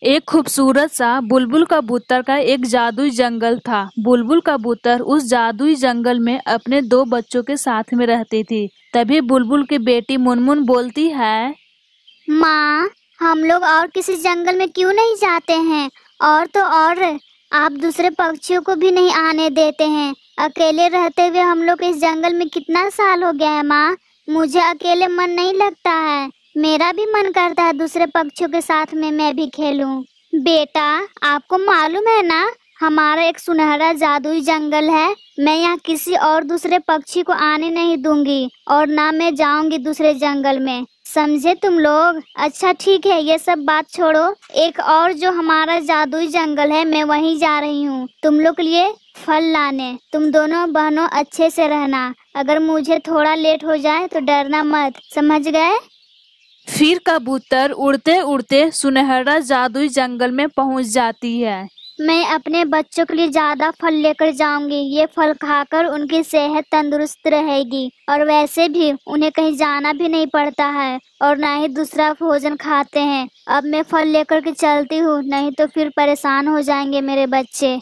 एक खूबसूरत सा बुलबुल कबूतर का एक जादुई जंगल था। बुलबुल कबूतर उस जादुई जंगल में अपने दो बच्चों के साथ में रहती थी। तभी बुलबुल की बेटी मुनमुन बोलती है, माँ, हम लोग और किसी जंगल में क्यों नहीं जाते हैं? और तो और आप दूसरे पक्षियों को भी नहीं आने देते हैं। अकेले रहते हुए हम लोग इस जंगल में कितना साल हो गया है माँ। मुझे अकेले मन नहीं लगता है। मेरा भी मन करता है दूसरे पक्षियों के साथ में मैं भी खेलूं। बेटा, आपको मालूम है ना, हमारा एक सुनहरा जादुई जंगल है। मैं यहाँ किसी और दूसरे पक्षी को आने नहीं दूंगी और ना मैं जाऊंगी दूसरे जंगल में। समझे तुम लोग? अच्छा ठीक है, ये सब बात छोड़ो। एक और जो हमारा जादुई जंगल है, मैं वहीं जा रही हूँ तुम लोग के लिए फल लाने। तुम दोनों बहनों अच्छे से रहना। अगर मुझे थोड़ा लेट हो जाए तो डरना मत, समझ गए? फिर कबूतर उड़ते उड़ते सुनहरा जादुई जंगल में पहुंच जाती है। मैं अपने बच्चों के लिए ज्यादा फल लेकर जाऊंगी। ये फल खाकर उनकी सेहत तंदुरुस्त रहेगी और वैसे भी उन्हें कहीं जाना भी नहीं पड़ता है और ना ही दूसरा भोजन खाते हैं। अब मैं फल लेकर के चलती हूँ, नहीं तो फिर परेशान हो जाएंगे मेरे बच्चे।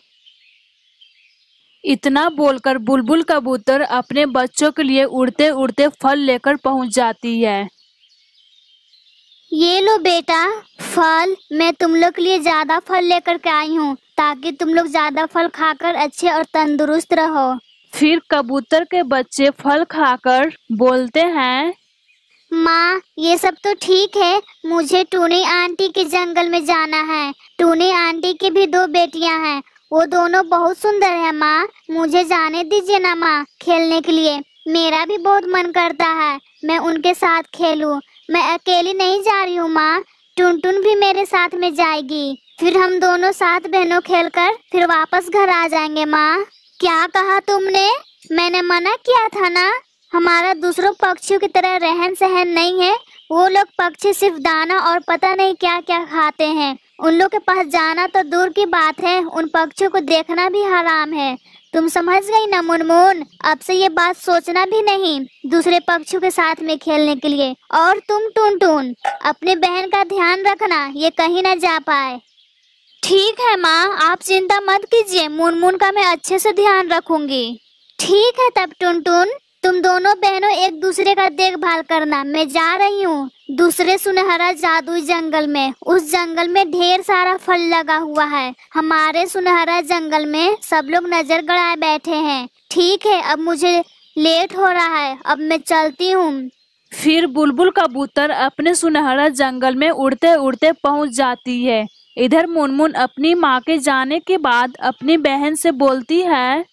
इतना बोलकर बुलबुल कबूतर अपने बच्चों के लिए उड़ते उड़ते फल लेकर पहुंच जाती है। ये लो बेटा फल। मैं तुम लोग के लिए ज्यादा फल लेकर के आई हूँ ताकि तुम लोग ज्यादा फल खाकर अच्छे और तंदुरुस्त रहो। फिर कबूतर के बच्चे फल खाकर बोलते हैं, माँ, ये सब तो ठीक है, मुझे टूनी आंटी के जंगल में जाना है। टूनी आंटी की भी दो बेटियां हैं, वो दोनों बहुत सुंदर है माँ। मुझे जाने दीजिए ना माँ खेलने के लिए। मेरा भी बहुत मन करता है मैं उनके साथ खेलूं। मैं अकेली नहीं जा रही हूँ माँ, टुनटुन भी मेरे साथ में जाएगी। फिर हम दोनों साथ बहनों खेलकर फिर वापस घर आ जाएंगे माँ। क्या कहा तुमने? मैंने मना किया था ना। हमारा दूसरों पक्षियों की तरह रहन सहन नहीं है। वो लोग पक्षी सिर्फ दाना और पता नहीं क्या क्या खाते हैं। उन लोग के पास जाना तो दूर की बात है, उन पक्षियों को देखना भी हराम है। तुम समझ गई ना मुनमुन? अब से ये बात सोचना भी नहीं दूसरे पक्षियों के साथ में खेलने के लिए। और तुम टुनटुन, अपने बहन का ध्यान रखना, ये कहीं ना जा पाए। ठीक है माँ, आप चिंता मत कीजिए, मुनमुन का मैं अच्छे से ध्यान रखूंगी। ठीक है तब टुनटुन, तुम दोनों बहनों एक दूसरे का देखभाल करना। मैं जा रही हूँ दूसरे सुनहरा जादुई जंगल में। उस जंगल में ढेर सारा फल लगा हुआ है। हमारे सुनहरा जंगल में सब लोग नजर गड़ाए बैठे हैं। ठीक है, अब मुझे लेट हो रहा है, अब मैं चलती हूँ। फिर बुलबुल कबूतर अपने सुनहरा जंगल में उड़ते उड़ते पहुंच जाती है। इधर मुनमुन अपनी माँ के जाने के बाद अपनी बहन से बोलती है,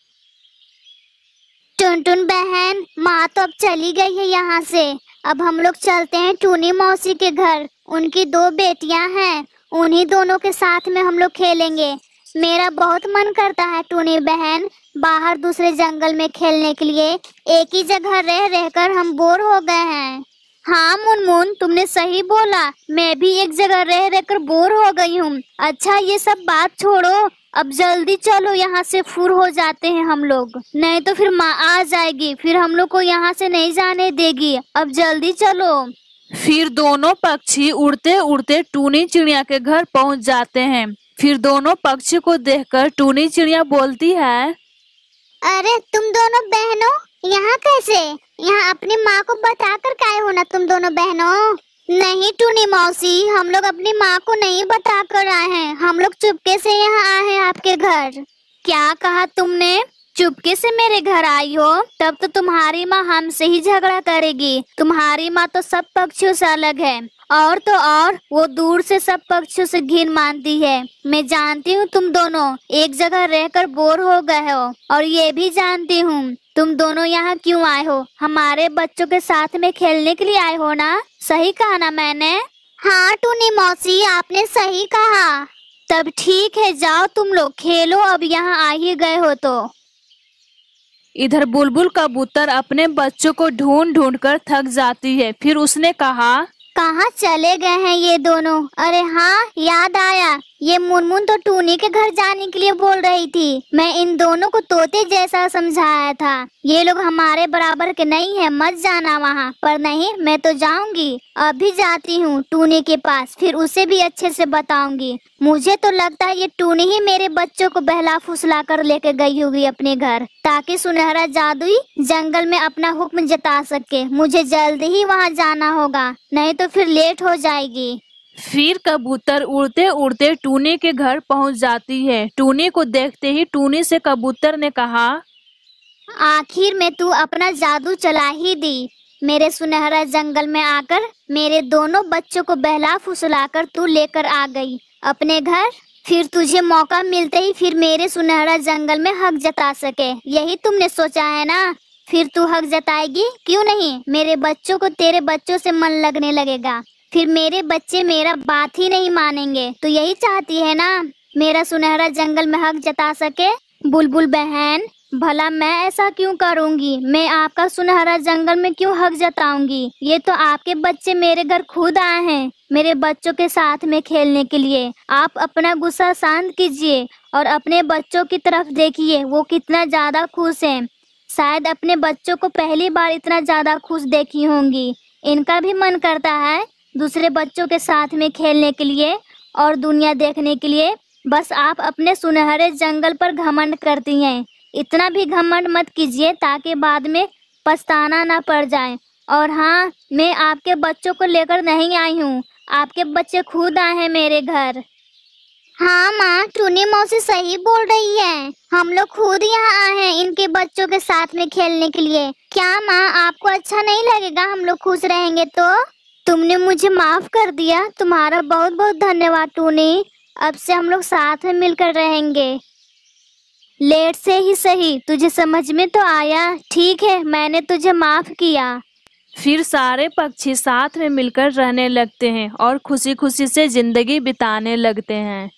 टुनटुन बहन, माँ तो अब चली गई है यहाँ से। अब हम लोग चलते हैं टूनी मौसी के घर। उनकी दो बेटियां हैं, उन्हीं दोनों के साथ में हम लोग खेलेंगे। मेरा बहुत मन करता है टूनी बहन बाहर दूसरे जंगल में खेलने के लिए। एक ही जगह रह रहकर हम बोर हो गए हैं। हाँ मुनमुन, तुमने सही बोला, मैं भी एक जगह रह रहकर बोर हो गई हूँ। अच्छा ये सब बात छोड़ो, अब जल्दी चलो, यहाँ से फुर हो जाते हैं हम लोग, नहीं तो फिर माँ आ जाएगी, फिर हम लोग को यहाँ से नहीं जाने देगी। अब जल्दी चलो। फिर दोनों पक्षी उड़ते उड़ते टूनी चिड़िया के घर पहुंच जाते हैं। फिर दोनों पक्षी को देखकर टूनी चिड़िया बोलती है, अरे तुम दोनों बहनों यहाँ कैसे? यहाँ अपनी माँ को बताकर काहे हो ना तुम दोनों बहनों? नहीं टूनी मौसी, हम लोग अपनी माँ को नहीं बता कर आए हैं। हम लोग चुपके से यहाँ आए हैं आपके घर। क्या कहा तुमने? चुपके से मेरे घर आई हो? तब तो तुम्हारी माँ हमसे ही झगड़ा करेगी। तुम्हारी माँ तो सब पक्षियों से अलग है, और तो और वो दूर से सब पक्षियों से घिन मानती है। मैं जानती हूँ तुम दोनों एक जगह रहकर बोर हो गए हो, और ये भी जानती हूँ तुम दोनों यहाँ क्यों आए हो। हमारे बच्चों के साथ में खेलने के लिए आए हो ना? सही कहा ना मैंने? हाँ टूनी मौसी, आपने सही कहा। तब ठीक है, जाओ तुम लोग खेलो, अब यहाँ आ ही गए हो तो। इधर बुलबुल कबूतर अपने बच्चों को ढूंढ ढूंढ कर थक जाती है। फिर उसने कहा, कहाँ चले गए हैं ये दोनों? अरे हाँ याद आया, ये मुनमुन तो टूनी के घर जाने के लिए बोल रही थी। मैं इन दोनों को तोते जैसा समझाया था। ये लोग हमारे बराबर के नहीं है, मत जाना वहाँ। पर नहीं, मैं तो जाऊंगी। अभी जाती हूँ टूनी के पास, फिर उसे भी अच्छे से बताऊंगी। मुझे तो लगता है ये टूनी ही मेरे बच्चों को बहला फुसला कर लेके गई होगी अपने घर, ताकि सुनहरा जादुई जंगल में अपना हुक्म जता सके। मुझे जल्दी ही वहाँ जाना होगा, नहीं तो फिर लेट हो जाएगी। फिर कबूतर उड़ते उड़ते टूनी के घर पहुंच जाती है। टूनी को देखते ही टूनी से कबूतर ने कहा, आखिर में तू अपना जादू चला ही दी। मेरे सुनहरा जंगल में आकर मेरे दोनों बच्चों को बहला फुसलाकर तू लेकर आ गई अपने घर। फिर तुझे मौका मिलते ही फिर मेरे सुनहरा जंगल में हक जता सके, यही तुमने सोचा है ना? फिर तू हक जताएगी क्यों नहीं? मेरे बच्चों को तेरे बच्चों से मन लगने लगेगा, फिर मेरे बच्चे मेरा बात ही नहीं मानेंगे। तो यही चाहती है ना, मेरा सुनहरा जंगल में हक जता सके? बुलबुल बहन, भला मैं ऐसा क्यों करूंगी? मैं आपका सुनहरा जंगल में क्यों हक जताऊंगी? ये तो आपके बच्चे मेरे घर खुद आए हैं मेरे बच्चों के साथ में खेलने के लिए। आप अपना गुस्सा शांत कीजिए और अपने बच्चों की तरफ देखिए, वो कितना ज्यादा खुश हैं। शायद अपने बच्चों को पहली बार इतना ज्यादा खुश देखी होंगी। इनका भी मन करता है दूसरे बच्चों के साथ में खेलने के लिए और दुनिया देखने के लिए। बस आप अपने सुनहरे जंगल पर घमंड करती हैं। इतना भी घमंड मत कीजिए ताकि बाद में पछताना ना पड़ जाए। और हाँ, मैं आपके बच्चों को लेकर नहीं आई हूँ, आपके बच्चे खुद आए हैं मेरे घर। हाँ माँ, टूनी मौसी सही बोल रही है। हम लोग खुद यहाँ आए हैं इनके बच्चों के साथ में खेलने के लिए। क्या माँ, आपको अच्छा नहीं लगेगा हम लोग खुश रहेंगे तो? तुमने मुझे माफ कर दिया, तुम्हारा बहुत बहुत धन्यवाद टूनी। अब से हम लोग साथ में मिलकर रहेंगे। लेट से ही सही, तुझे समझ में तो आया। ठीक है, मैंने तुझे माफ किया। फिर सारे पक्षी साथ में मिलकर रहने लगते हैं और खुशी खुशी से जिंदगी बिताने लगते हैं।